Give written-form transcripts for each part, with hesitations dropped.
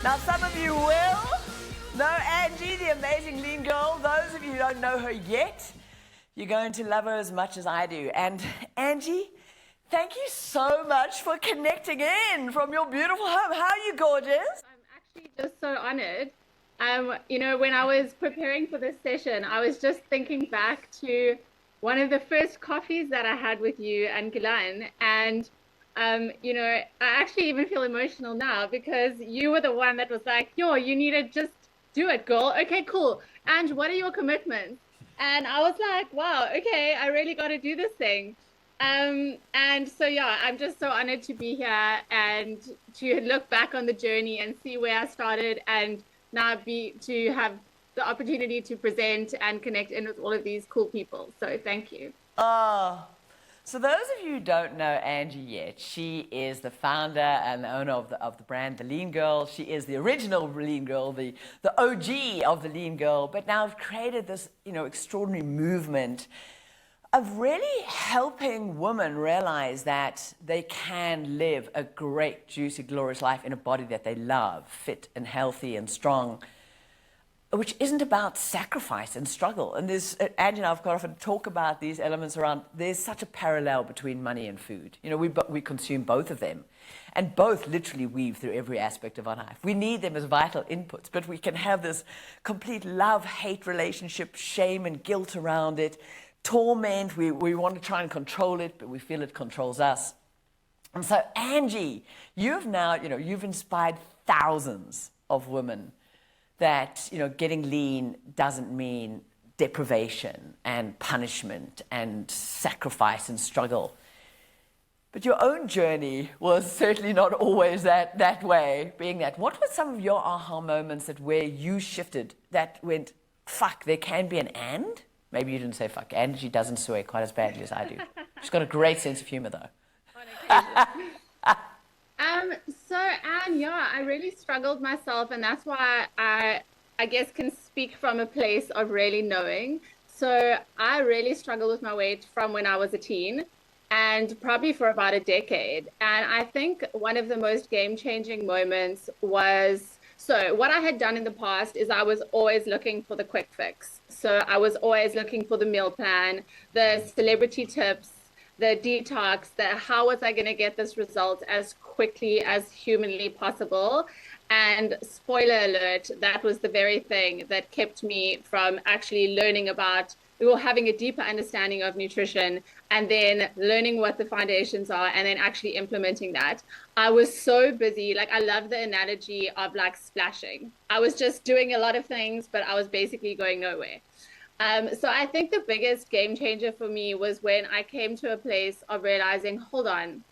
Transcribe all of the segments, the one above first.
Now, some of you will know Angie, the amazing lean girl. Those of you who don't know her yet, you're going to love her as much as I do. And Angie, thank you so much for connecting in from your beautiful home. How are you, gorgeous? I'm actually just so honored. When I was preparing for this session, I was just thinking back to one of the first coffees that I had with you and Gilan. And, I actually even feel emotional now because you were the one that was like, yo, you need to just do it, girl. Okay, cool. And what are your commitments? And I was like, wow, okay, I really got to do this thing. And so, yeah, I'm just so honored to be here and to look back on the journey and see where I started and now be to have the opportunity to present and connect in with all of these cool people. So thank you. Oh, so those of you who don't know Angie yet, she is the founder and the owner of the brand, The Lean Girl. She is the original Lean Girl, the OG of The Lean Girl, but now I've created this, extraordinary movement of really helping women realize that they can live a great, juicy, glorious life in a body that they love, fit and healthy and strong, which isn't about sacrifice and struggle. And there's, Angie and I have quite often talk about these elements around, there's such a parallel between money and food. We consume both of them, and both literally weave through every aspect of our life. We need them as vital inputs, but we can have this complete love-hate relationship, shame and guilt around it, torment. We want to try and control it, but we feel it controls us. And so, Angie, you've now, you've inspired thousands of women that, getting lean doesn't mean deprivation and punishment and sacrifice and struggle. But your own journey was certainly not always that way, being that. What were some of your aha moments that where you shifted, that went, fuck, there can be an and? Maybe you didn't say fuck. Angie doesn't swear quite as badly as I do. She's got a great sense of humor, though. On occasion. So Anne, yeah, I really struggled myself, and that's why I guess can speak from a place of really knowing. So I really struggled with my weight from when I was a teen and probably for about a decade. And I think one of the most game-changing moments was, so what I had done in the past is I was always looking for the quick fix. So I was always looking for the meal plan, the celebrity tips, the detox, how was I going to get this result as quickly as humanly possible. And spoiler alert, that was the very thing that kept me from actually learning about or having a deeper understanding of nutrition and then learning what the foundations are and then actually implementing that. I was so busy. Like, I love the analogy of like splashing. I was just doing a lot of things, but I was basically going nowhere. So I think the biggest game changer for me was when I came to a place of realizing, hold on,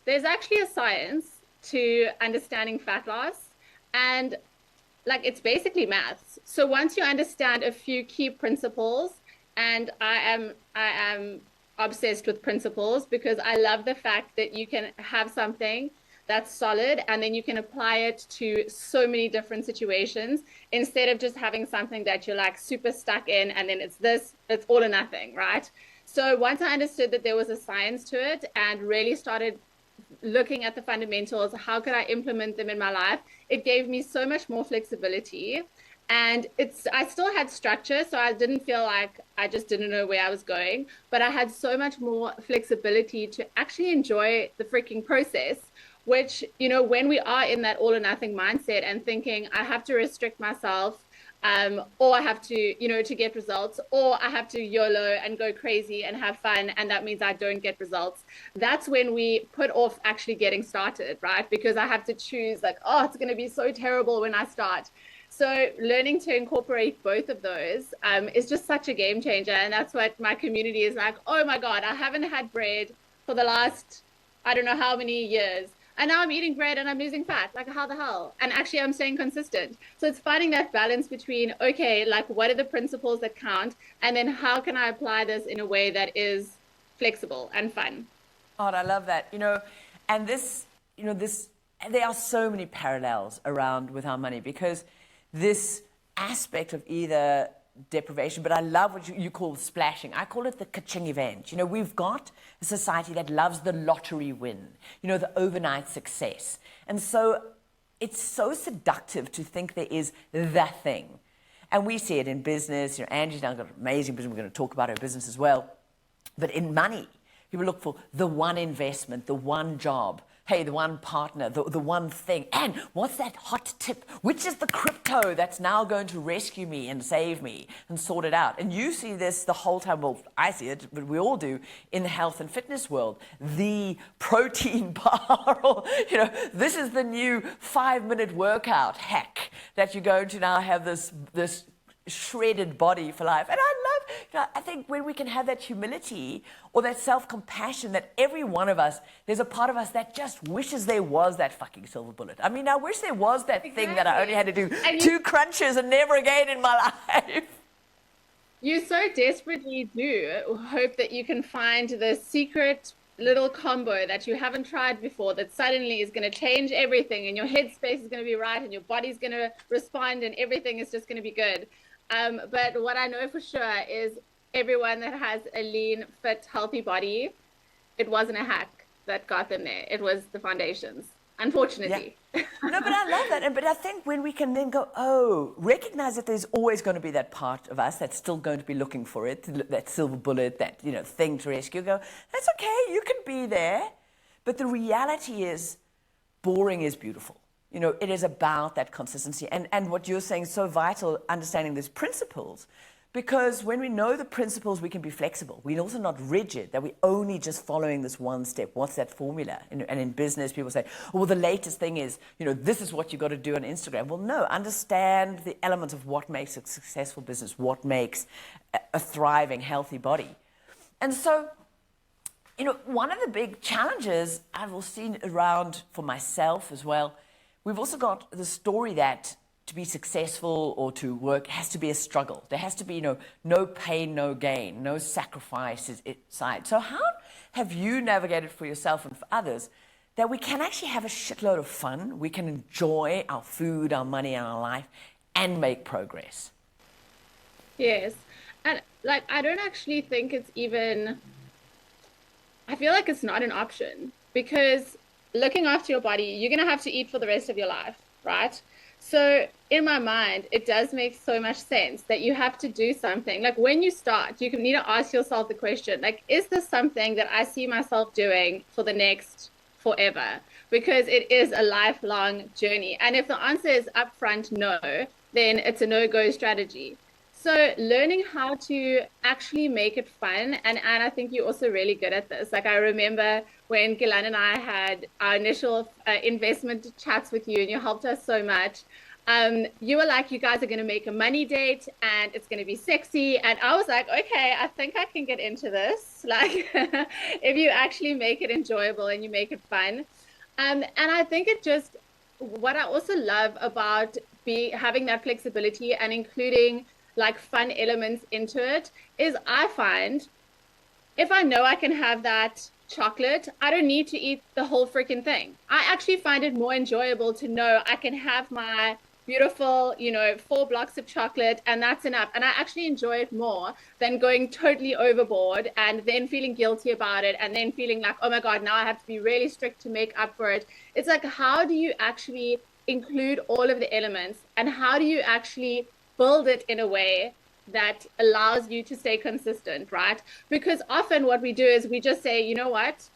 there's actually a science to understanding fat loss, and like it's basically maths. So once you understand a few key principles, and I am obsessed with principles because I love the fact that you can have something that's solid and then you can apply it to so many different situations instead of just having something that you're like super stuck in and then it's all or nothing, right? So once I understood that there was a science to it and really started looking at the fundamentals, how could I implement them in my life, it gave me so much more flexibility. And I still had structure, so I didn't feel like I just didn't know where I was going, but I had so much more flexibility to actually enjoy the freaking process, which, when we are in that all or nothing mindset and thinking I have to restrict myself, or I have to, to get results, or I have to YOLO and go crazy and have fun, and that means I don't get results. That's when we put off actually getting started, right? Because I have to choose like, oh, it's going to be so terrible when I start. So learning to incorporate both of those is just such a game changer. And that's what my community is like, oh my God, I haven't had bread for the last, I don't know how many years. And now I'm eating bread and I'm losing fat. Like, how the hell? And actually, I'm staying consistent. So it's finding that balance between, okay, like what are the principles that count? And then how can I apply this in a way that is flexible and fun? Oh, and I love that. And this, there are so many parallels around with our money because this aspect of either deprivation, but I love what you call splashing. I call it the ka-ching event. We've got a society that loves the lottery win, the overnight success. And so it's so seductive to think there is the thing. And we see it in business. Angie's now got an amazing business. We're going to talk about her business as well. But in money, people look for the one investment, the one job, hey, the one partner, the one thing. And what's that hot tip? Which is the crypto that's now going to rescue me and save me and sort it out? And you see this the whole time. Well, I see it, but we all do in the health and fitness world. The protein bar, or, this is the new 5-minute workout hack that you're going to now have this shredded body for life. And I think when we can have that humility or that self-compassion that every one of us, there's a part of us that just wishes there was that fucking silver bullet. I mean, I wish there was that thing that I only had to do 2 crunches and never again in my life. You so desperately do hope that you can find the secret little combo that you haven't tried before that suddenly is going to change everything, and your headspace is going to be right and your body's going to respond and everything is just going to be good. But what I know for sure is everyone that has a lean, fit, healthy body, it wasn't a hack that got them there. It was the foundations, unfortunately. Yeah. No, but I love that. But I think when we can then go, recognize that there's always going to be that part of us that's still going to be looking for it, that silver bullet, that thing to rescue. Go, that's okay, you can be there. But the reality is, boring is beautiful. It is about that consistency. And what you're saying is so vital, understanding these principles, because when we know the principles, we can be flexible. We're also not rigid, that we're only just following this one step. What's that formula? And in business, people say, well, the latest thing is, this is what you got to do on Instagram. Well, no, understand the elements of what makes a successful business, what makes a thriving, healthy body. And so, one of the big challenges I've also seen around for myself as well, we've also got the story that to be successful or to work has to be a struggle. There has to be, no pain, no gain, no sacrifices inside. So how have you navigated for yourself and for others that we can actually have a shitload of fun, we can enjoy our food, our money, and our life, and make progress? Yes. And I don't actually think it's even, I feel like it's not an option, because looking after your body, you're going to have to eat for the rest of your life, right? So in my mind, it does make so much sense that you have to do something. Like when you start, you need to ask yourself the question, is this something that I see myself doing for the next forever? Because it is a lifelong journey. And if the answer is upfront no, then it's a no-go strategy. So learning how to actually make it fun, and I think you're also really good at this. I remember when Gilan and I had our initial investment chats with you, and you helped us so much. You were like, you guys are going to make a money date, and it's going to be sexy. And I was like, okay, I think I can get into this. If you actually make it enjoyable and you make it fun. And I think what I also love about having that flexibility and including fun elements into it is I find if I know I can have that chocolate, I don't need to eat the whole freaking thing. I actually find it more enjoyable to know I can have my beautiful, 4 blocks of chocolate and that's enough. And I actually enjoy it more than going totally overboard and then feeling guilty about it and then feeling like, oh my God, now I have to be really strict to make up for it. It's how do you actually include all of the elements, and how do you actually build it in a way that allows you to stay consistent, right? Because often what we do is we just say, you know what?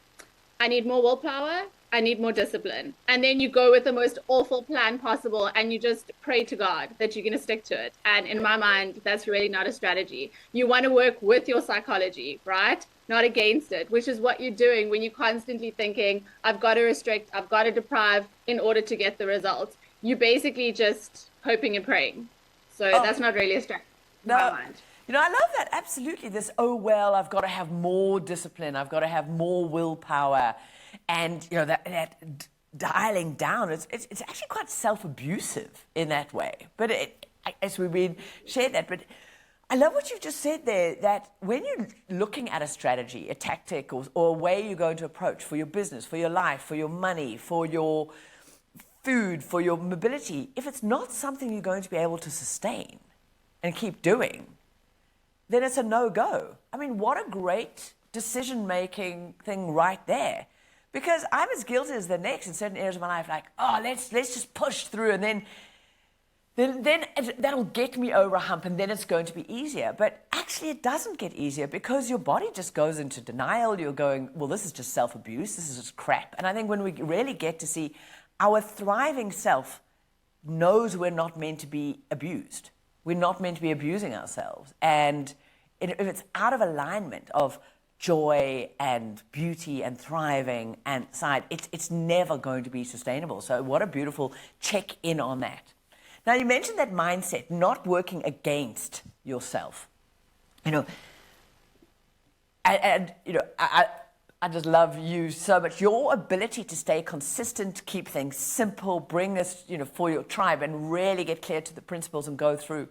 I need more willpower. I need more discipline. And then you go with the most awful plan possible and you just pray to God that you're going to stick to it. And in my mind, that's really not a strategy. You want to work with your psychology, right? Not against it, which is what you're doing when you're constantly thinking, I've got to restrict, I've got to deprive in order to get the results. You're basically just hoping and praying. So that's not really a strategy in my mind. I love that. Absolutely. This, I've got to have more discipline. I've got to have more willpower. And, that dialing down, it's actually quite self-abusive in that way. But as we've been shared that, but I love what you've just said there, that when you're looking at a strategy, a tactic, or a way you're going to approach for your business, for your life, for your money, for your food, for your mobility, if it's not something you're going to be able to sustain and keep doing, then it's a no-go. I mean, what a great decision-making thing right there. Because I'm as guilty as the next in certain areas of my life, like, oh, let's just push through, and then that'll get me over a hump, and then it's going to be easier. But actually, it doesn't get easier because your body just goes into denial. You're going, well, this is just self-abuse. This is just crap. And I think when we really get to see our thriving self knows we're not meant to be abused. We're not meant to be abusing ourselves. And if it's out of alignment of joy and beauty and thriving and side, it's never going to be sustainable. So what a beautiful check in on that. Now, you mentioned that mindset, not working against yourself. You know, and you know, I just love you so much. Your ability to stay consistent, keep things simple, bring this, you know, for your tribe and really get clear to the principles and go through.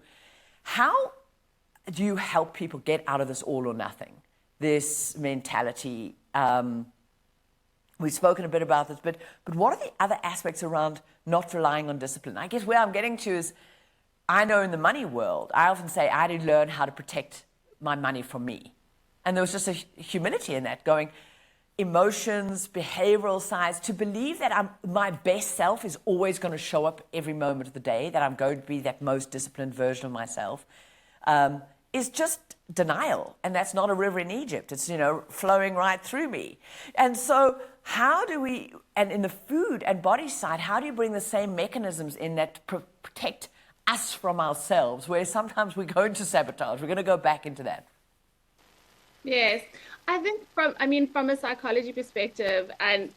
How do you help people get out of this all or nothing, this mentality? We've spoken a bit about this, but what are the other aspects around not relying on discipline? I guess where I'm getting to is, I know in the money world, I often say I had to learn how to protect my money from me. And there was just a humility in that, going emotions, behavioral sides, to believe that my best self is always going to show up every moment of the day, that I'm going to be that most disciplined version of myself, is just denial. And that's not a river in Egypt. It's, you know, flowing right through me. And so how do we, and in the food and body side, how do you bring the same mechanisms in that protect us from ourselves, where sometimes we go into sabotage? We're going to go back into that. Yes. I think from a psychology perspective, and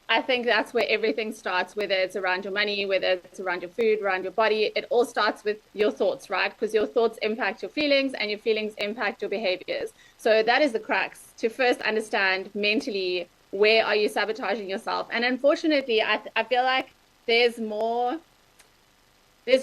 I think that's where everything starts, whether it's around your money, whether it's around your food, around your body, it all starts with your thoughts, right? Because your thoughts impact your feelings and your feelings impact your behaviors. So that is the crux, to first understand mentally, where are you sabotaging yourself? And unfortunately, I feel like there's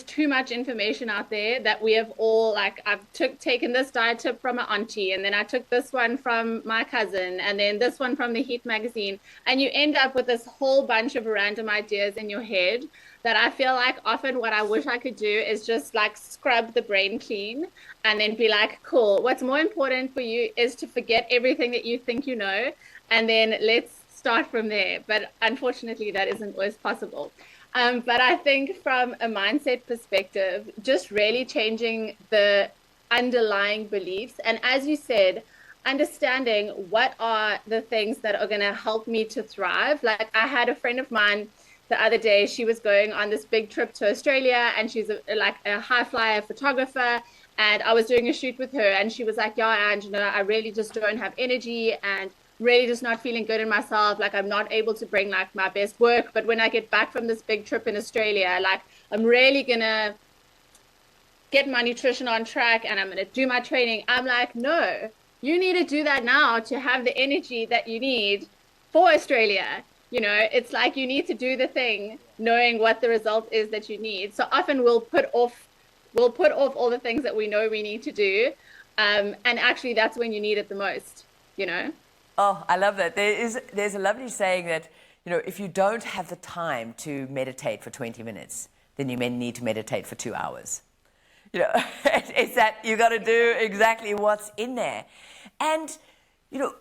too much information out there that we have all, like, I've taken this diet tip from my auntie, and then I took this one from my cousin, and then this one from the Heat magazine. And you end up with this whole bunch of random ideas in your head that I feel like often what I wish I could do is just like scrub the brain clean and then be like, cool, what's more important for you is to forget everything that you think you know, and then let's start from there. But unfortunately, that isn't always possible. But I think from a mindset perspective, just really changing the underlying beliefs. And as you said, understanding what are the things that are going to help me to thrive. Like, I had a friend of mine the other day, she was going on this big trip to Australia, and she's like a high flyer photographer. And I was doing a shoot with her, and she was like, yeah, Angie, I really just don't have energy, and really just not feeling good in myself. Like, I'm not able to bring like my best work. But when I get back from this big trip in Australia, like, I'm really gonna get my nutrition on track and I'm gonna do my training. I'm like, no, you need to do that now to have the energy that you need for Australia. You know, it's like you need to do the thing knowing what the result is that you need. So often we'll put off all the things that we know we need to do. And actually that's when you need it the most, you know? Oh, I love that. There's a lovely saying that, you know, if you don't have the time to meditate for 20 minutes, then you may need to meditate for 2 hours. You know, it's that you got to do exactly what's in there. And, you know,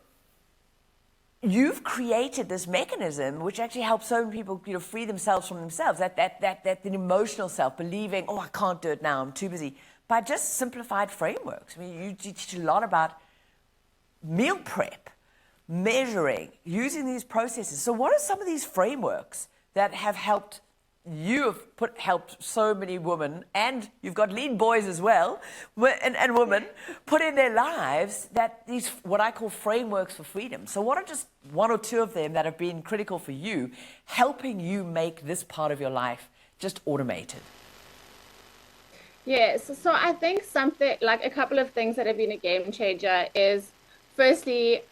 you've created this mechanism which actually helps so many people, you know, free themselves from themselves, that emotional self, believing, oh, I can't do it now, I'm too busy, by just simplified frameworks. I mean, you teach a lot about meal prep, measuring, using these processes. So what are some of these frameworks that have helped helped so many women, and you've got lean boys as well, and women, put in their lives that these, what I call frameworks for freedom. So what are just one or two of them that have been critical for you, helping you make this part of your life just automated? Yes, so I think something, like a couple of things that have been a game changer is, firstly,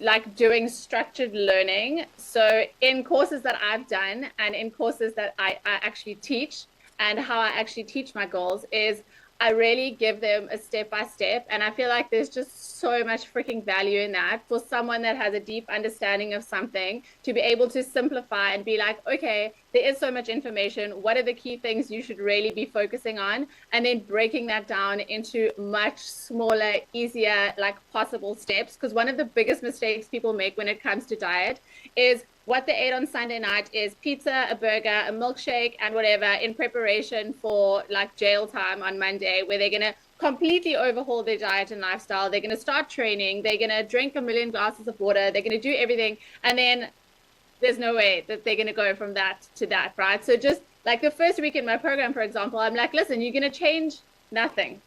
like doing structured learning. So in courses that I've done and in courses that I actually teach, and how I actually teach my girls is, I really give them a step by step. And I feel like there's just so much freaking value in that for someone that has a deep understanding of something to be able to simplify and be like, okay, there is so much information. What are the key things you should really be focusing on? And then breaking that down into much smaller, easier, like possible steps. Because one of the biggest mistakes people make when it comes to diet is what they ate on Sunday night is pizza, a burger, a milkshake, and whatever in preparation for like jail time on Monday, where they're going to completely overhaul their diet and lifestyle. They're going to start training. They're going to drink a million glasses of water. They're going to do everything. And then there's no way that they're going to go from that to that, right? So just like the first week in my program, for example, I'm like, listen, you're going to change nothing.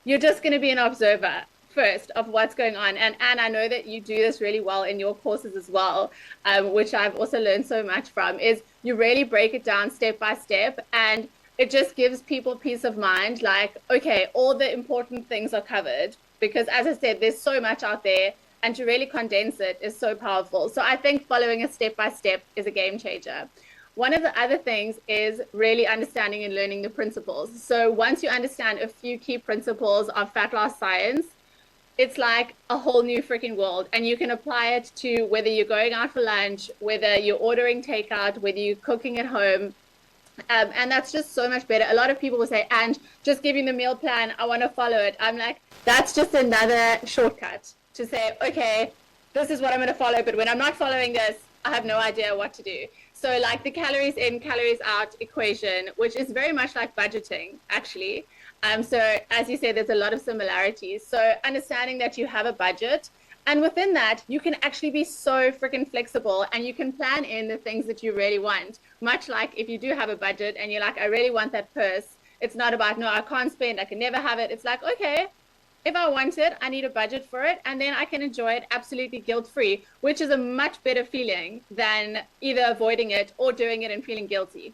You're just going to be an observer first of what's going on. And I know that you do this really well in your courses as well, which I've also learned so much from, is you really break it down step by step. And it just gives people peace of mind. Like, okay, all the important things are covered because, as I said, there's so much out there. And to really condense it is so powerful. So I think following a step by step is a game changer. One of the other things is really understanding and learning the principles. So once you understand a few key principles of fat loss science, it's like a whole new freaking world. And you can apply it to whether you're going out for lunch, whether you're ordering takeout, whether you're cooking at home. And that's just so much better. A lot of people will say, Ange, just give me the meal plan. I want to follow it. I'm like, that's just another shortcut to say, okay, this is what I'm going to follow. But when I'm not following this, I have no idea what to do. So like the calories in, calories out equation, which is very much like budgeting, actually. So as you said, there's a lot of similarities. So understanding that you have a budget, and within that, you can actually be so freaking flexible and you can plan in the things that you really want. Much like if you do have a budget and you're like, I really want that purse. It's not about, no, I can't spend, I can never have it. It's like, okay, if I want it, I need a budget for it, and then I can enjoy it absolutely guilt-free, which is a much better feeling than either avoiding it or doing it and feeling guilty.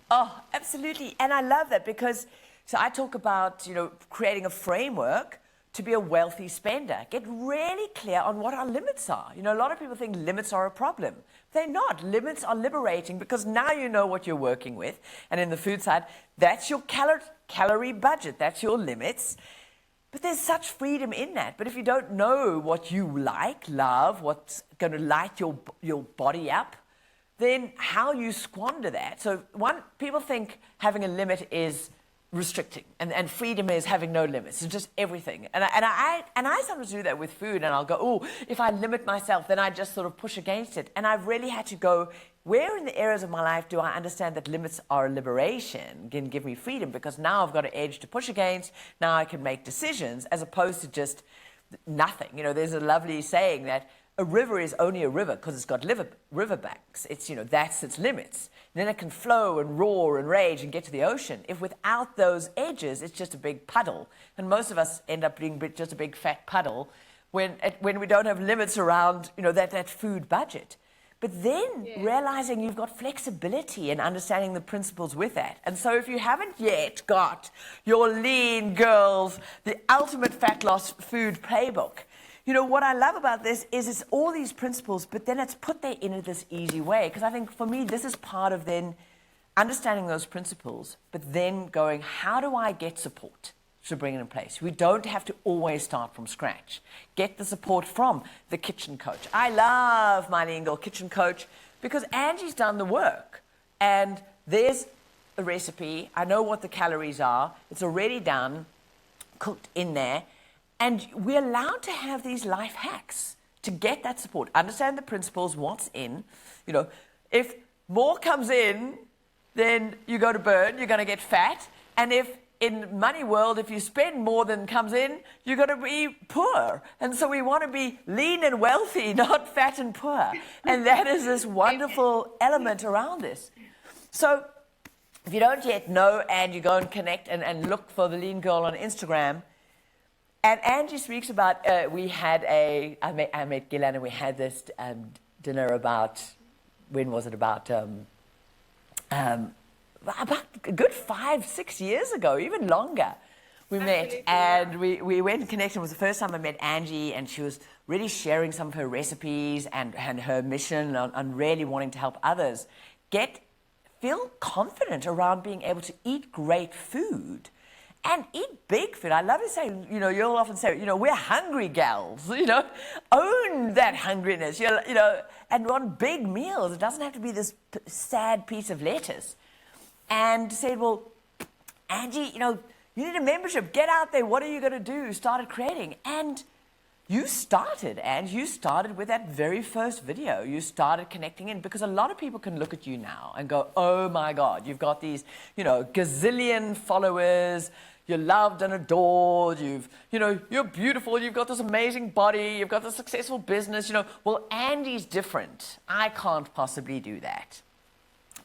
Oh, absolutely. And I love that because, so I talk about, creating a framework to be a wealthy spender. Get really clear on what our limits are. A lot of people think limits are a problem. They're not. Limits are liberating because now you know what you're working with. And in the food side, that's your calorie budget. That's your limits. But there's such freedom in that. But if you don't know what you like, love, what's going to light your body up, then how you squander that. So people think having a limit is restricting, and freedom is having no limits. It's just everything. And I sometimes do that with food, and I'll go, oh, if I limit myself, then I just sort of push against it. And I've really had to go, where in the areas of my life do I understand that limits are a liberation, can give me freedom, because now I've got an edge to push against, now I can make decisions, as opposed to just nothing. There's a lovely saying that a river is only a river because it's got river banks. It's, that's its limits. And then it can flow and roar and rage and get to the ocean. If without those edges, it's just a big puddle. And most of us end up being just a big fat puddle when we don't have limits around, that food budget. But then realizing you've got flexibility and understanding the principles with that. And so if you haven't yet got your Lean Girls, the ultimate fat loss food playbook, what I love about this is it's all these principles, but then it's put there in this easy way. Because I think for me, this is part of then understanding those principles, but then going, how do I get support to bring it in place? We don't have to always start from scratch. Get the support from the kitchen coach. I love my Lean Girl kitchen coach because Angie's done the work. And there's a recipe. I know what the calories are. It's already done, cooked in there. And we're allowed to have these life hacks to get that support. Understand the principles, what's in. If more comes in, then you go to burn, you're going to get fat. And if in money world, if you spend more than comes in, you're going to be poor. And so we want to be lean and wealthy, not fat and poor. And that is this wonderful element around this. So if you don't yet know, and you go and connect and look for the Lean Girl on Instagram. And Angie speaks about, I met Gillian and we had this dinner about, when was it? About a good 5-6 years ago, even longer. We met and we went and connected. It was the first time I met Angie, and she was really sharing some of her recipes and her mission on really wanting to help others feel confident around being able to eat great food and eat big food. I love to say, you know, you'll often say, you know, we're hungry gals, you know, own that hungriness, you know, and want big meals. It doesn't have to be this sad piece of lettuce. And said, well, Angie, you know, you need a membership. Get out there. What are you going to do? Started creating. And you started, and you started with that very first video. You started connecting in, because a lot of people can look at you now and go, oh my God, you've got these, you know, gazillion followers. You're loved and adored. You know, you're beautiful. You've got this amazing body. You've got this successful business. You know, well, Angie's different. I can't possibly do that.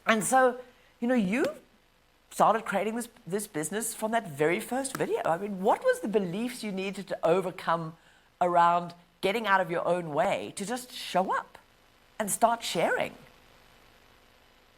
And so, you know, you started creating this business from that very first video. I mean, what was the beliefs you needed to overcome around getting out of your own way to just show up and start sharing?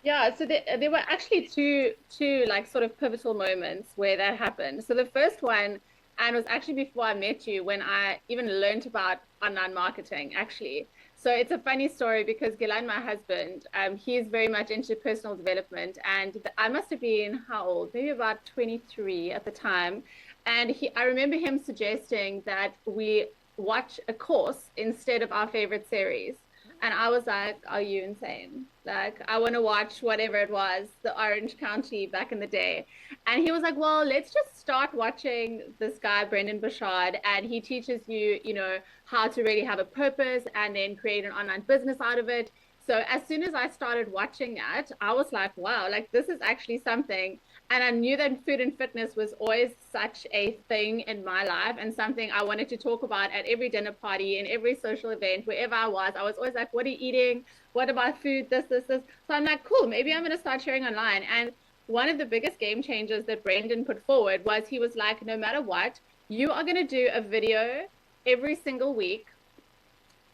Yeah, so there were actually two like sort of pivotal moments where that happened. So the first one, and it was actually before I met you, when I even learned about online marketing, actually. So it's a funny story because Gilan, my husband, he is very much into personal development, and I must have been, how old? Maybe about 23 at the time. And I remember him suggesting that we watch a course instead of our favorite series. And I was like, are you insane? Like, I want to watch whatever it was, the Orange County back in the day. And he was like, well, let's just start watching this guy, Brendan Bouchard, and he teaches you, you know, how to really have a purpose and then create an online business out of it. So as soon as I started watching that, I was like, wow, like this is actually something. And I knew that food and fitness was always such a thing in my life and something I wanted to talk about at every dinner party and every social event, wherever I was always like, what are you eating? What about food? This. So I'm like, cool, maybe I'm going to start sharing online. And one of the biggest game changers that Brendan put forward was he was like, no matter what, you are going to do a video every single week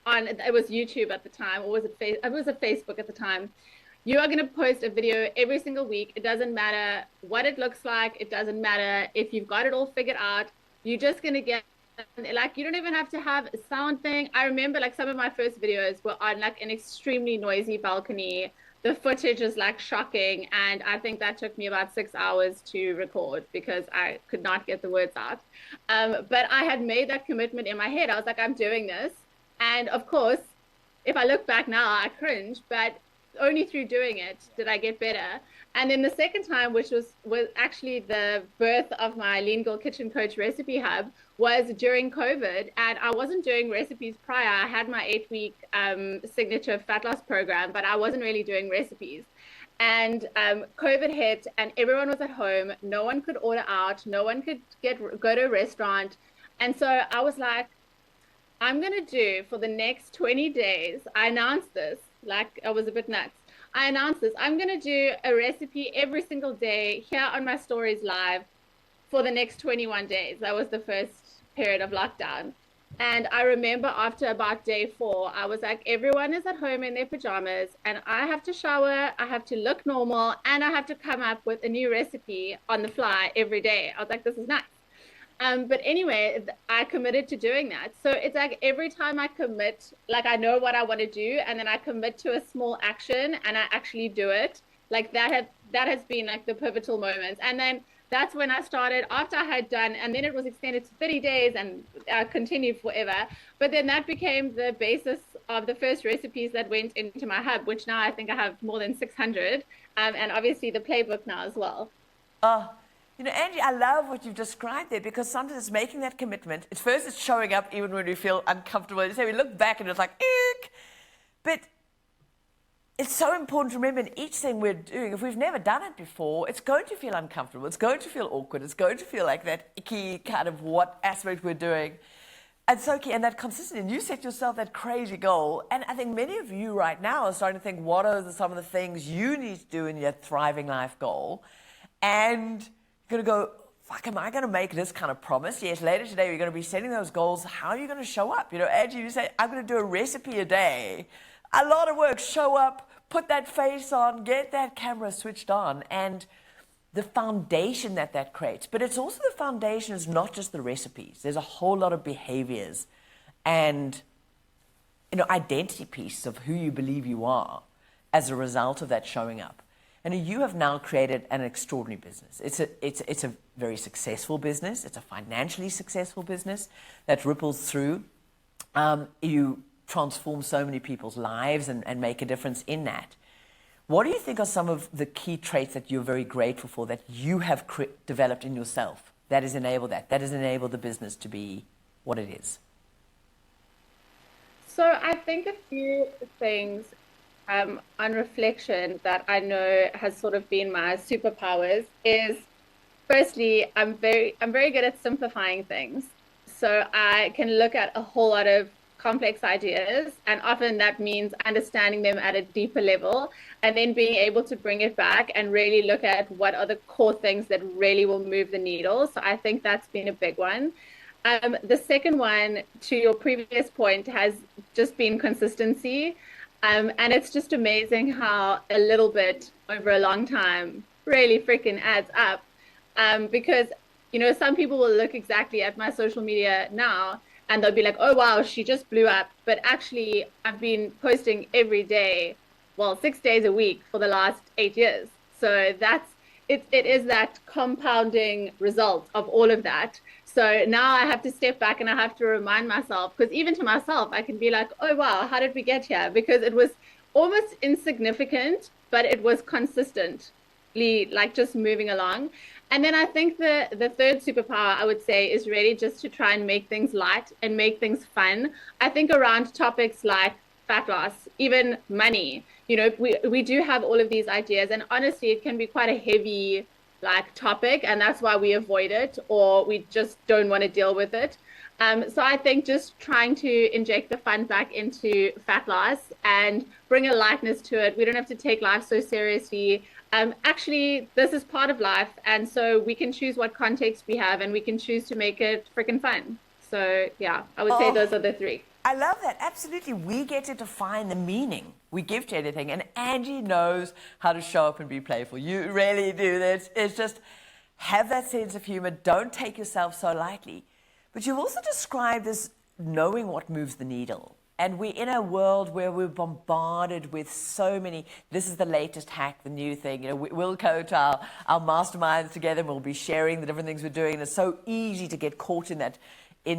on, it was YouTube at the time, or was it a Facebook at the time. You are going to post a video every single week. It doesn't matter what it looks like. It doesn't matter if you've got it all figured out. You're just going to get, like, you don't even have to have a sound thing. I remember, like, some of my first videos were on, like, an extremely noisy balcony. The footage is, like, shocking. And I think that took me about 6 hours to record because I could not get the words out. But I had made that commitment in my head. I was like, I'm doing this. And, of course, if I look back now, I cringe. But only through doing it did I get better. And then the second time, which was actually the birth of my Lean Girl Kitchen Coach Recipe Hub, was during COVID. And I wasn't doing recipes prior. I had my 8-week signature fat loss program, but I wasn't really doing recipes. And COVID hit and everyone was at home. No one could order out. No one could go to a restaurant. And so I was like, I'm going to do for the next 20 days, I announced this, like I was a bit nuts. I announced this. I'm going to do a recipe every single day here on my stories live for the next 21 days. That was the first period of lockdown. And I remember after about day 4, I was like, everyone is at home in their pajamas and I have to shower, I have to look normal, and I have to come up with a new recipe on the fly every day. I was like, this is nuts. But anyway, I committed to doing that. So it's like every time I commit, like I know what I want to do, and then I commit to a small action and I actually do it. Like that has been like the pivotal moments. And then that's when I started after I had done, and then it was extended to 30 days and continued forever. But then that became the basis of the first recipes that went into my hub, which now I think I have more than 600, and obviously the playbook now as well. You know, Angie, I love what you've described there, because sometimes it's making that commitment. It's showing up even when we feel uncomfortable. You say we look back and it's like, eek. But it's so important to remember in each thing we're doing, if we've never done it before, it's going to feel uncomfortable. It's going to feel awkward. It's going to feel like that icky kind of what aspect we're doing. And so key, and that consistency. And you set yourself that crazy goal. And I think many of you right now are starting to think, what are some of the things you need to do in your thriving life goal? And going to go, fuck, am I going to make this kind of promise? Yes, later today we're going to be setting those goals. How are you going to show up? You know, Angie, you say, I'm going to do a recipe a day. A lot of work. Show up, put that face on, get that camera switched on, and the foundation that creates. But it's also the foundation is not just the recipes. There's a whole lot of behaviors and, you know, identity pieces of who you believe you are as a result of that showing up. And you have now created an extraordinary business. It's a very successful business. It's a financially successful business that ripples through. You transform so many people's lives and make a difference in that. What do you think are some of the key traits that you're very grateful for that you have developed in yourself that has enabled the business to be what it is? So I think a few things on reflection that I know has sort of been my superpowers is firstly, I'm very good at simplifying things. So I can look at a whole lot of complex ideas, and often that means understanding them at a deeper level and then being able to bring it back and really look at what are the core things that really will move the needle. So I think that's been a big one. The second one, to your previous point, has just been consistency. And it's just amazing how a little bit over a long time really freaking adds up. Because, some people will look exactly at my social media now and they'll be like, oh, wow, she just blew up. But actually, I've been posting every day, well, 6 days a week for the last 8 years. So it is that compounding result of all of that. So now I have to step back and I have to remind myself, because even to myself, I can be like, oh, wow, how did we get here? Because it was almost insignificant, but it was consistently like just moving along. And then I think the third superpower I would say is really just to try and make things light and make things fun. I think around topics like fat loss, even money, we do have all of these ideas. And honestly, it can be quite a heavy like topic, and that's why we avoid it or we just don't want to deal with it. So I think just trying to inject the fun back into fat loss and bring a lightness to it. We don't have to take life so seriously. Actually, this is part of life, and so we can choose what context we have, and we can choose to make it freaking fun. So yeah, I would say those are the three. I love that. Absolutely. We get to define the meaning we give to anything. And Angie knows how to show up and be playful. You really do this. It's just have that sense of humor. Don't take yourself so lightly. But you've also described as knowing what moves the needle. And we're in a world where we're bombarded with so many, this is the latest hack, the new thing. We'll go to our masterminds together and we'll be sharing the different things we're doing. And it's so easy to get caught in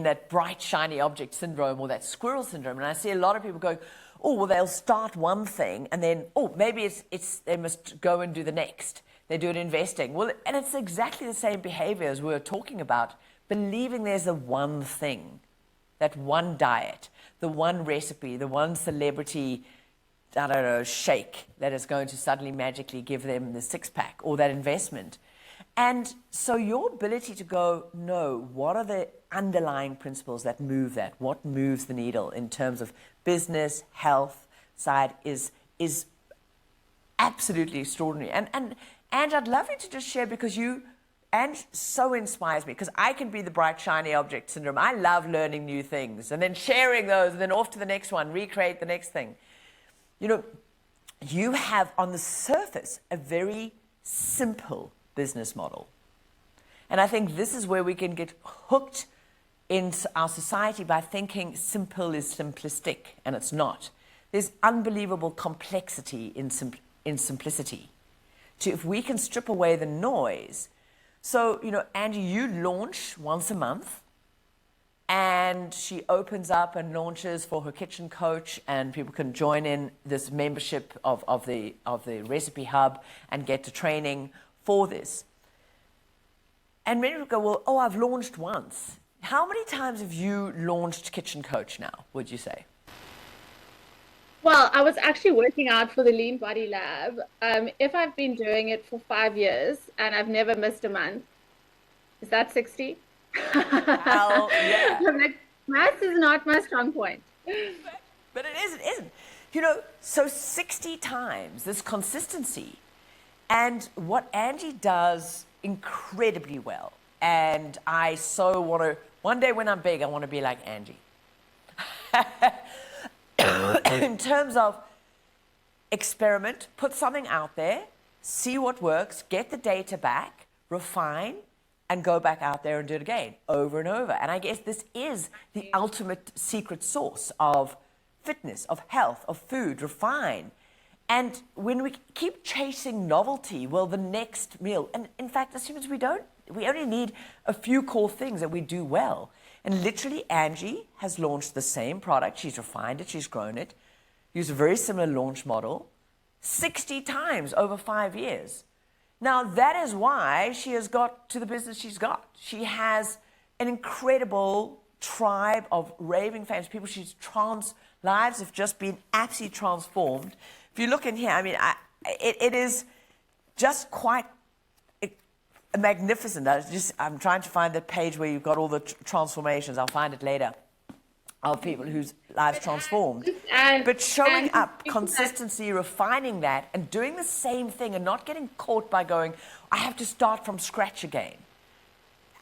that bright, shiny object syndrome or that squirrel syndrome. And I see a lot of people going, oh, well, they'll start one thing and then, oh, maybe it's they must go and do the next. They do it investing. Well, and it's exactly the same behavior as we were talking about, believing there's the one thing, that one diet, the one recipe, the one celebrity, I don't know, shake that is going to suddenly magically give them the six-pack or that investment. And so your ability to go, no, what are the underlying principles that move that? What moves the needle in terms of business, health side is absolutely extraordinary. And I'd love you to just share, because and so inspires me, because I can be the bright, shiny object syndrome. I love learning new things and then sharing those and then off to the next one, recreate the next thing. You have on the surface a very simple business model. And I think this is where we can get hooked in our society by thinking simple is simplistic, and it's not. There's unbelievable complexity in simplicity. If we can strip away the noise. So, Angie, you launch once a month, and she opens up and launches for her kitchen coach, and people can join in this membership of the Recipe Hub and get to training for this. And many people go, well, oh, I've launched once. How many times have you launched Kitchen Coach now, would you say? Well, I was actually working out for the Lean Body Lab. If I've been doing it for 5 years and I've never missed a month, is that 60? Well, yeah. Maths is not my strong point. But it isn't. So 60 times, this consistency. And what Angie does incredibly well, and I so want to, one day when I'm big, I want to be like Angie. In terms of experiment, put something out there, see what works, get the data back, refine, and go back out there and do it again, over and over. And I guess this is the ultimate secret sauce of fitness, of health, of food, refine. And when we keep chasing novelty, well, the next meal, and in fact, as humans, we only need a few core things that we do well. And literally, Angie has launched the same product. She's refined it, she's grown it, used a very similar launch model 60 times over 5 years. Now, that is why she has got to the business she's got. She has an incredible tribe of raving fans, people lives have just been absolutely transformed. If you look in here, I mean, it is just quite magnificent. I'm trying to find the page where you've got all the transformations. I'll find it later. Of people whose lives transformed. But showing up, consistency, refining that, and doing the same thing and not getting caught by going, I have to start from scratch again.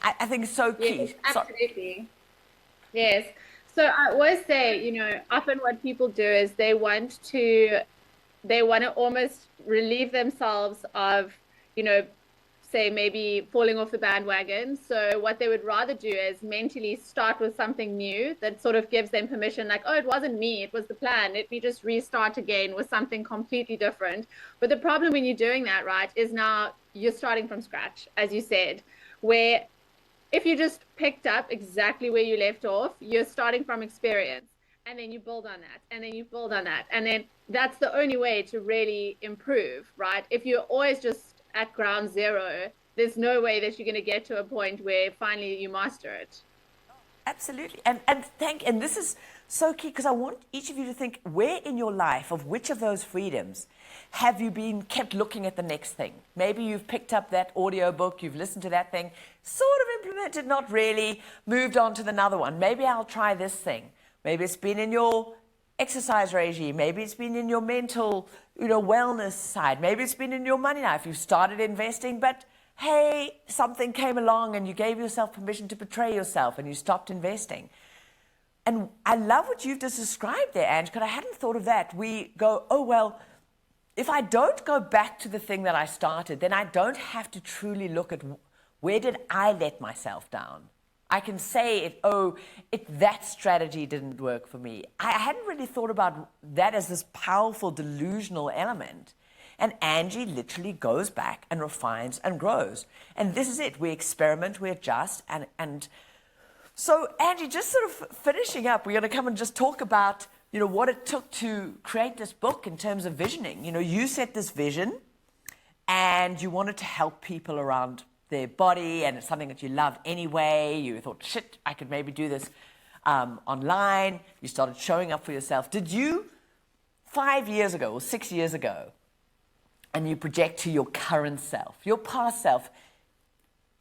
I think it's so key. Yes, absolutely. Yes. So I always say, you know, often what people do is they want to almost relieve themselves of, you know, say maybe falling off the bandwagon. So what they would rather do is mentally start with something new that sort of gives them permission, like, oh, it wasn't me, it was the plan. Let me just restart again with something completely different. But the problem when you're doing that, right, is now you're starting from scratch, as you said, where if you just picked up exactly where you left off, you're starting from experience. And then you build on that, and then you build on that. And then that's the only way to really improve, right? If you're always just at ground zero, there's no way that you're going to get to a point where finally you master it. Absolutely. And this is so key, because I want each of you to think, where in your life, of which of those freedoms have you been kept looking at the next thing? Maybe you've picked up that audio book, you've listened to that thing, sort of implemented, not really, moved on to another one. Maybe I'll try this thing. Maybe it's been in your exercise regime. Maybe it's been in your mental, wellness side. Maybe it's been in your money life. You've started investing, but hey, something came along and you gave yourself permission to betray yourself and you stopped investing. And I love what you've just described there, Ange, because I hadn't thought of that. We go, oh, well, if I don't go back to the thing that I started, then I don't have to truly look at where did I let myself down. I can say, that strategy didn't work for me. I hadn't really thought about that as this powerful delusional element. And Angie literally goes back and refines and grows. And this is it. We experiment, we adjust. And so, Angie, just sort of finishing up, we're going to come and just talk about, what it took to create this book in terms of visioning. You set this vision and you wanted to help people around their body, and it's something that you love anyway. You thought, shit, I could maybe do this online. You started showing up for yourself. Did you, 5 years ago or 6 years ago, and you project to your current self, your past self,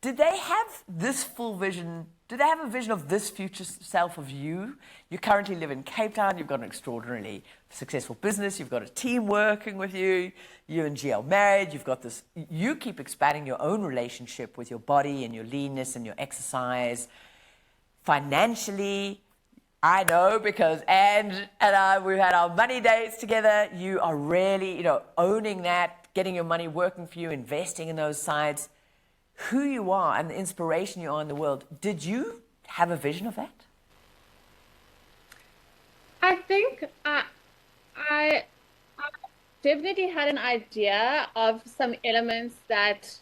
did they have this full vision? Did they have a vision of this future self of you? You currently live in Cape Town. You've got an extraordinarily successful business. You've got a team working with you. You and G are married. You've got this. You keep expanding your own relationship with your body and your leanness and your exercise. Financially, I know, because Ange and I, we've had our money dates together. You are really, owning that, getting your money working for you, investing in those sides. Who you are and the inspiration you are in the world. Did you have a vision of that? I think I definitely had an idea of some elements that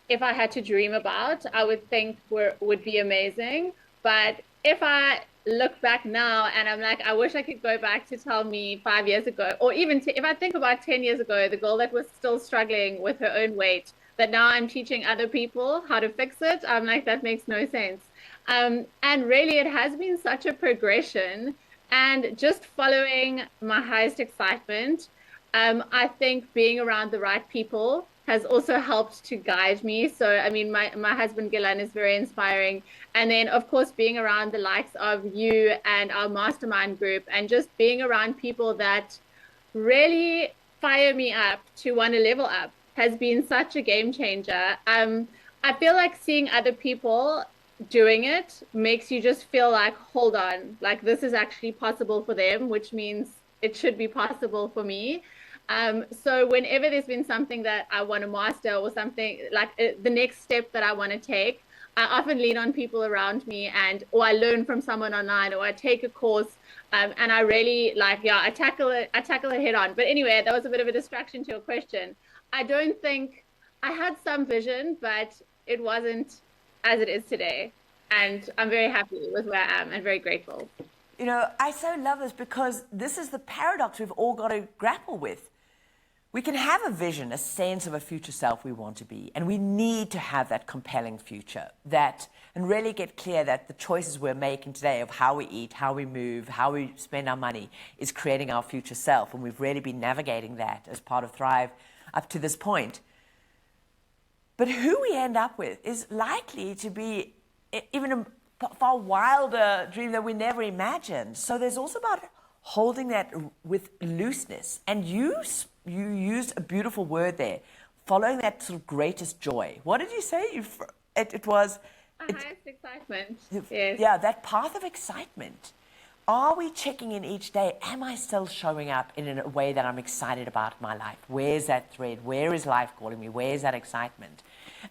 if I had to dream about, I would think would be amazing. But if I look back now and I'm like, I wish I could go back to tell me 5 years ago, or even if I think about 10 years ago, the girl that was still struggling with her own weight, that now I'm teaching other people how to fix it, I'm like, that makes no sense. And really, it has been such a progression, and just following my highest excitement. I think being around the right people has also helped to guide me. So, I mean, my husband, Gillan, is very inspiring. And then, of course, being around the likes of you and our mastermind group, and just being around people that really fire me up to want to level up, has been such a game changer. I feel like seeing other people doing it makes you just feel like, hold on, like this is actually possible for them, which means it should be possible for me. So whenever there's been something that I want to master, or something like the next step that I want to take, I often lean on people around me, and or I learn from someone online, or I take a course, and I really like, yeah, I tackle it head on. But anyway, that was a bit of a distraction to your question. I don't think I had some vision, but it wasn't as it is today. And I'm very happy with where I am and very grateful. You know, I so love this because this is the paradox we've all got to grapple with. We can have a vision, a sense of a future self we want to be, and we need to have that compelling future and really get clear that the choices we're making today of how we eat, how we move, how we spend our money is creating our future self, and we've really been navigating that as part of Thrive up to this point. But who we end up with is likely to be even a far wilder dream that we never imagined. So there's also about holding that with looseness. And you used a beautiful word there, following that sort of greatest joy. What did you say? It was... Highest excitement. Yes. Yeah, that path of excitement. Are we checking in each day? Am I still showing up in a way that I'm excited about my life? Where's that thread? Where is life calling me? Where's that excitement?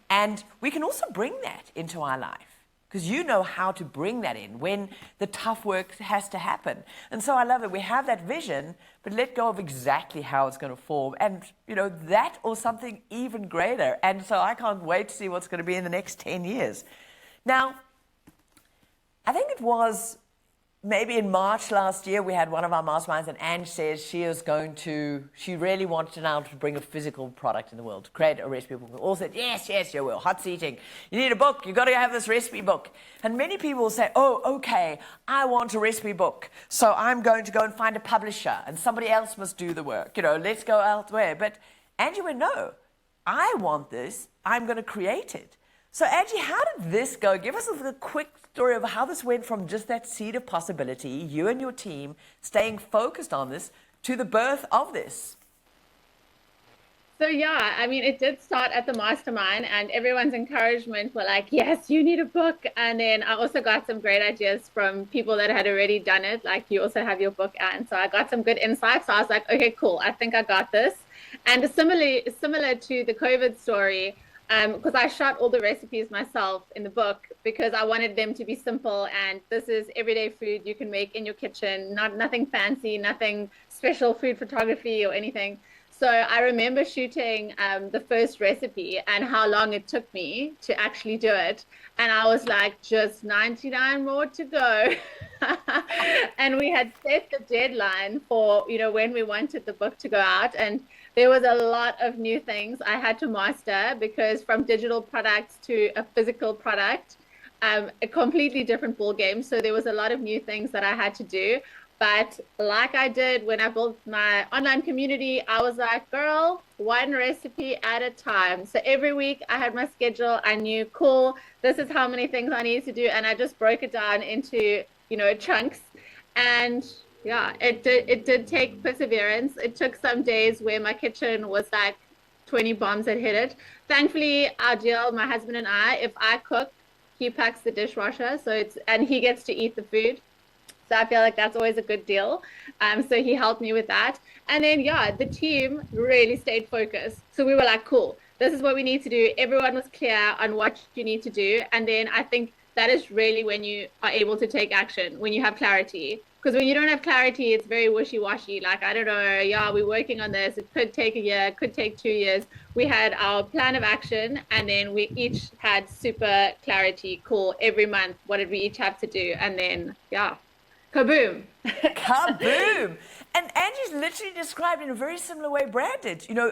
And we can also bring that into our life, because you know how to bring that in when the tough work has to happen. And so I love it. We have that vision, but let go of exactly how it's going to form. And, you know, that or something even greater. And so I can't wait to see what's going to be in the next 10 years. Now, I think it was maybe in March last year, we had one of our masterminds, and Ange says she really wanted now to bring a physical product in the world, to create a recipe book. We all said, yes, you will, hot seating. You need a book, you've got to have this recipe book. And many people will say, oh, okay, I want a recipe book, so I'm going to go and find a publisher, and somebody else must do the work. You know, let's go elsewhere. But Angie went, no, I want this, I'm going to create it. So Angie, how did this go? Give us a quick story of how this went from just that seed of possibility, you and your team staying focused on this, to the birth of this. So yeah, I mean, it did start at the mastermind, and everyone's encouragement were like, yes, you need a book. And then I also got some great ideas from people that had already done it. Like, you also have your book out. And so I got some good insights. So I was like, okay, cool. I think I got this. And similar to the COVID story, because I shot all the recipes myself in the book because I wanted them to be simple, and this is everyday food you can make in your kitchen, nothing fancy, nothing special food photography or anything. So I remember shooting the first recipe and how long it took me to actually do it. And I was like, just 99 more to go. And we had set the deadline for, you know, when we wanted the book to go out. And there was a lot of new things I had to master, because from digital products to a physical product, a completely different ball game. So there was a lot of new things that I had to do. But like I did when I built my online community, I was like, girl, one recipe at a time. So every week I had my schedule. I knew, cool, this is how many things I need to do. And I just broke it down into, you know, chunks. And yeah, it did take perseverance. It took some days where my kitchen was like 20 bombs had hit it. Thankfully, our deal, my husband and I, if I cook, he packs the dishwasher. And he gets to eat the food. So I feel like that's always a good deal. So he helped me with that. And then, yeah, the team really stayed focused. So we were like, cool, this is what we need to do. Everyone was clear on what you need to do. And then I think that is really when you are able to take action, when you have clarity. Because when you don't have clarity, it's very wishy-washy. Like, I don't know, yeah, we're working on this. It could take a year, it could take 2 years. We had our plan of action, and then we each had super clarity. Cool, every month, what did we each have to do? And then, yeah. Kaboom. Kaboom. And Angie's literally described in a very similar way Brad did. You know,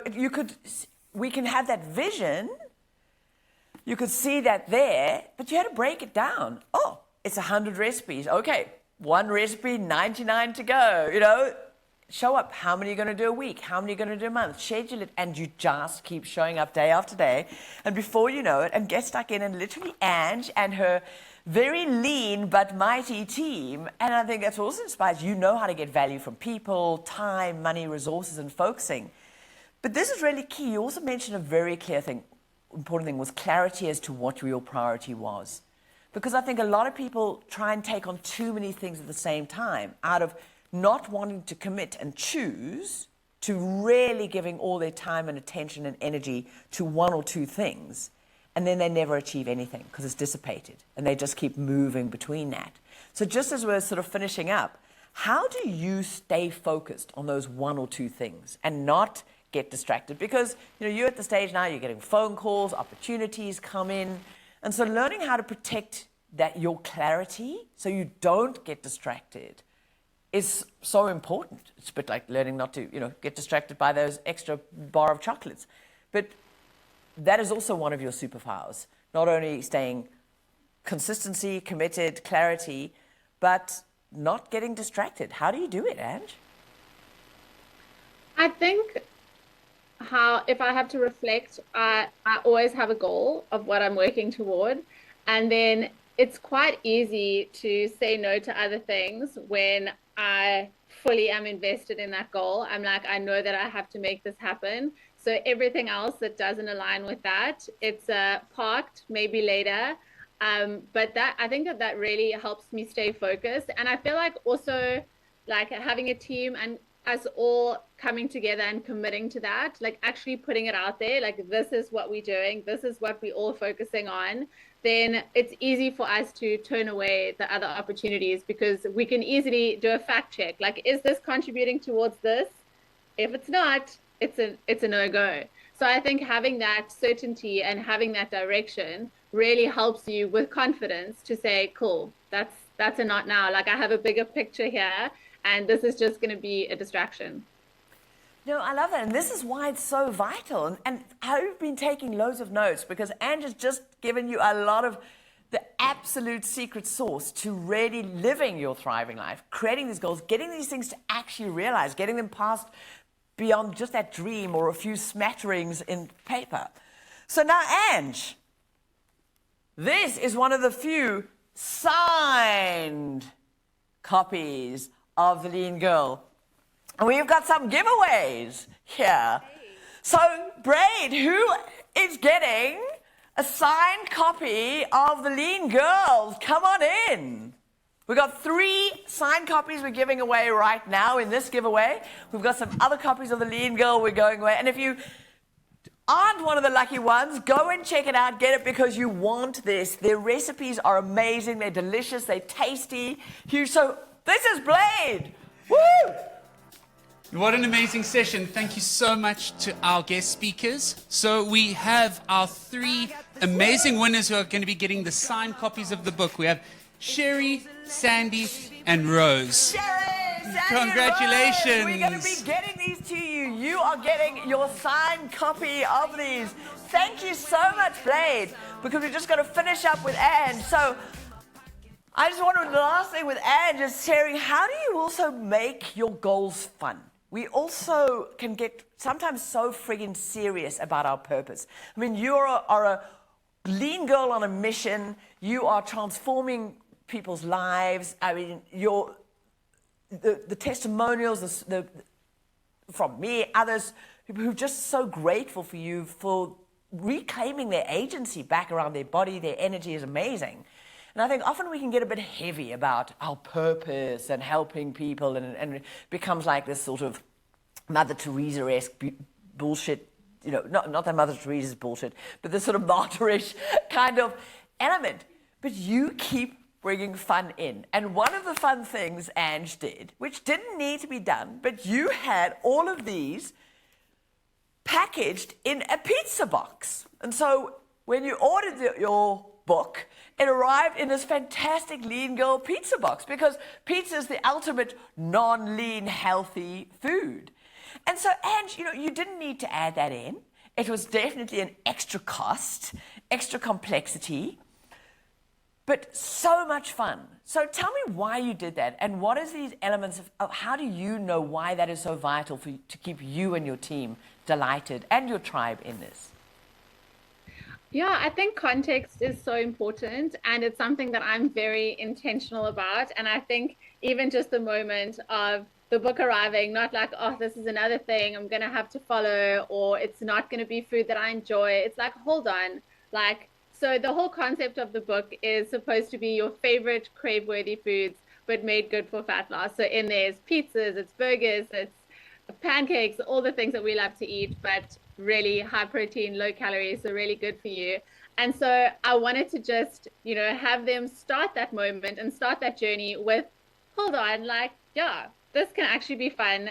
we can have that vision. You could see that there, but you had to break it down. Oh, it's 100 recipes. Okay, one recipe, 99 to go. You know, show up. How many are you going to do a week? How many are you going to do a month? Schedule it, and you just keep showing up day after day. And before you know it, and get stuck in, and literally Ange and her very lean but mighty team, and I think that's also inspires you know how to get value from people, time, money, resources, and focusing. But this is really key. You also mentioned a very clear thing, important thing, was clarity as to what your priority was. Because I think a lot of people try and take on too many things at the same time out of not wanting to commit and choose to really giving all their time and attention and energy to one or two things. and then they never achieve anything because it's dissipated, and they just keep moving between that. So just as we're sort of finishing up, how do you stay focused on those one or two things and not get distracted? Because you're at the stage now, you're getting phone calls, opportunities come in, and so learning how to protect your clarity so you don't get distracted is so important. It's a bit like learning not to, get distracted by those extra bar of chocolates. But that is also one of your superpowers. Not only staying consistency, committed, clarity, but not getting distracted. How do you do it, Ange? I think if I have to reflect, I always have a goal of what I'm working toward. And then it's quite easy to say no to other things when I fully am invested in that goal. I'm like, I know that I have to make this happen. So everything else that doesn't align with that, it's parked, maybe later. But I think that really helps me stay focused. And I feel like also like having a team and us all coming together and committing to that, like actually putting it out there, like this is what we're doing, this is what we're all focusing on, then it's easy for us to turn away the other opportunities because we can easily do a fact check. Like, is this contributing towards this? If it's not, it's a no-go. So I think having that certainty and having that direction really helps you with confidence to say, cool, that's a not now. Like I have a bigger picture here, and this is just going to be a distraction. No, I love that. And this is why it's so vital. And I've been taking loads of notes because Ange has just given you a lot of the absolute secret sauce to really living your thriving life, creating these goals, getting these things to actually realize, getting them past beyond just that dream or a few smatterings in paper. So now, Ange, this is one of the few signed copies of The Lean Girl. And we've got some giveaways here. So, Braid, who is getting a signed copy of The Lean Girls? Come on in. We've got 3 signed copies we're giving away right now in this giveaway. We've got some other copies of The Lean Girl we're going away. And if you aren't one of the lucky ones, go and check it out. Get it because you want this. Their recipes are amazing. They're delicious. They're tasty. Huge. So this is Blade. Woo! What an amazing session. Thank you so much to our guest speakers. So we have our 3 amazing winners who are going to be getting the signed copies of the book. We have Sherry, Sandy, and Rose. Sherry, Sandy, Congratulations. Rose, we're going to be getting these to you. You are getting your signed copy of these. Thank you so much, Blade, because we're just going to finish up with Ange. So I just wanted the last thing with Ange is sharing, how do you also make your goals fun? We also can get sometimes so friggin' serious about our purpose. I mean, you are a lean girl on a mission. You are transforming people's lives. I mean, the testimonials from me, others who are just so grateful for you for reclaiming their agency back around their body. Their energy is amazing. And I think often we can get a bit heavy about our purpose and helping people, and it becomes like this sort of Mother Teresa-esque bullshit, not that Mother Teresa's bullshit, but this sort of martyrish kind of element. But you keep bringing fun in. And one of the fun things Ange did, which didn't need to be done, but you had all of these packaged in a pizza box. And so when you ordered your book, it arrived in this fantastic Lean Girl pizza box because pizza is the ultimate non-lean healthy food. And so, Ange, you didn't need to add that in. It was definitely an extra cost, extra complexity, but so much fun. So tell me why you did that and what is these elements of how do you know why that is so vital to keep you and your team delighted and your tribe in this? Yeah, I think context is so important, and it's something that I'm very intentional about. And I think even just the moment of the book arriving, not like, oh, this is another thing I'm going to have to follow, or it's not going to be food that I enjoy. It's like, hold on. Like, so the whole concept of the book is supposed to be your favorite crave-worthy foods, but made good for fat loss. So in there's pizzas, it's burgers, it's pancakes, all the things that we love to eat, but really high protein, low calories, so really good for you. And so I wanted to just, have them start that moment and start that journey with, hold on, like, yeah, this can actually be fun.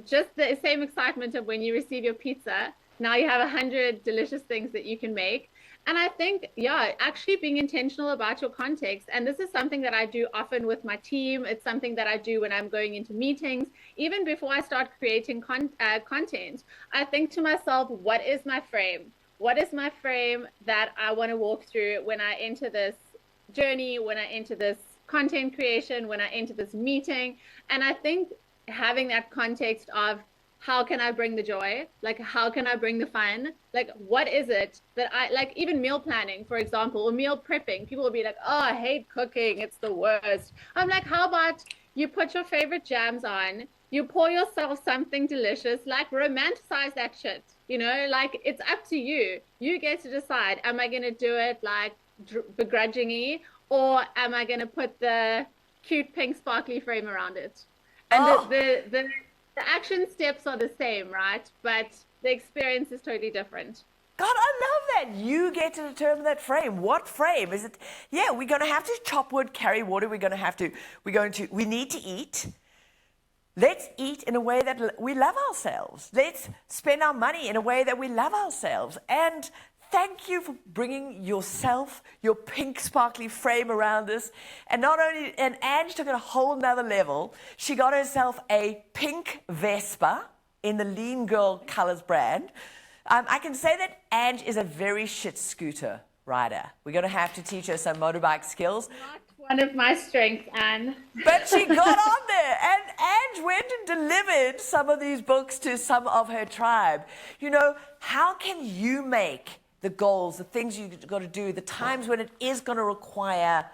Just the same excitement of when you receive your pizza. Now you have 100 delicious things that you can make. And I think, yeah, actually being intentional about your context. And this is something that I do often with my team. It's something that I do when I'm going into meetings. Even before I start creating content, I think to myself, what is my frame? What is my frame that I want to walk through when I enter this journey, when I enter this content creation, when I enter this meeting? And I think having that context of, how can I bring the joy? Like, how can I bring the fun? Like, what is it that like, even meal planning, for example, or meal prepping, people will be like, oh, I hate cooking. It's the worst. I'm like, how about you put your favorite jams on, you pour yourself something delicious, like romanticize that shit, like it's up to you. You get to decide, am I going to do it like begrudgingly, or am I going to put the cute pink sparkly frame around it? And the action steps are the same, right? But the experience is totally different. God, I love that. You get to determine that frame. What frame is it? Yeah, we're going to have to chop wood, carry water. We need to eat. Let's eat in a way that we love ourselves. Let's spend our money in a way that we love ourselves. And thank you for bringing yourself, your pink sparkly frame around this. And Ange took it a whole nother level. She got herself a pink Vespa in the Lean Girl Colors brand. I can say that Ange is a very shit scooter rider. We're going to have to teach her some motorbike skills. Not one of my strengths, Anne. But she got on there, and Ange went and delivered some of these books to some of her tribe. How can you make the goals, the things you've got to do, the times when it is going to require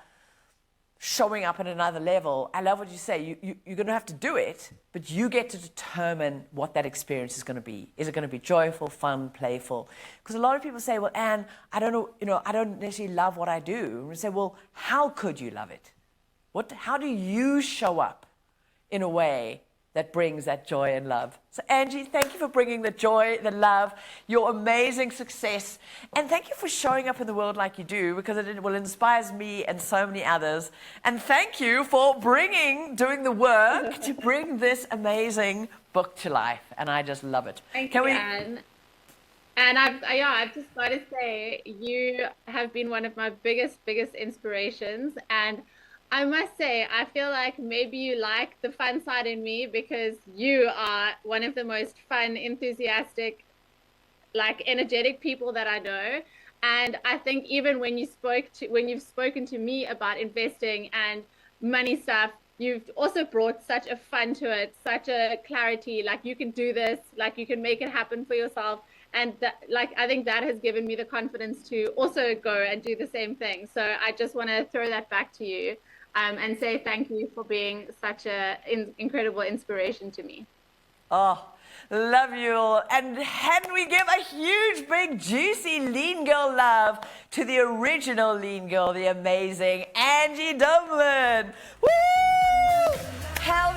showing up at another level? I love what you say. You're going to have to do it, but you get to determine what that experience is going to be. Is it going to be joyful, fun, playful? Because a lot of people say, well, Anne, I don't know, I don't necessarily love what I do. And we say, well, how could you love it? How do you show up in a way that brings that joy and love? So Angie, thank you for bringing the joy, the love, your amazing success, and thank you for showing up in the world like you do, because it inspires me and so many others. And thank you for doing the work to bring this amazing book to life. And I just love it. Thank you, Anne. And I've just got to say, you have been one of my biggest inspirations. And I must say, I feel like maybe you like the fun side in me, because you are one of the most fun, enthusiastic, like energetic people that I know. And I think even when you've spoken to me about investing and money stuff, you've also brought such a fun to it, such a clarity, like you can do this, like you can make it happen for yourself. And I think that has given me the confidence to also go and do the same thing. So I just want to throw that back to you. And say thank you for being such an incredible inspiration to me. Oh, love you all. And can we give a huge, big, juicy Lean Girl love to the original Lean Girl, the amazing Angie Dublin. Woo! Hell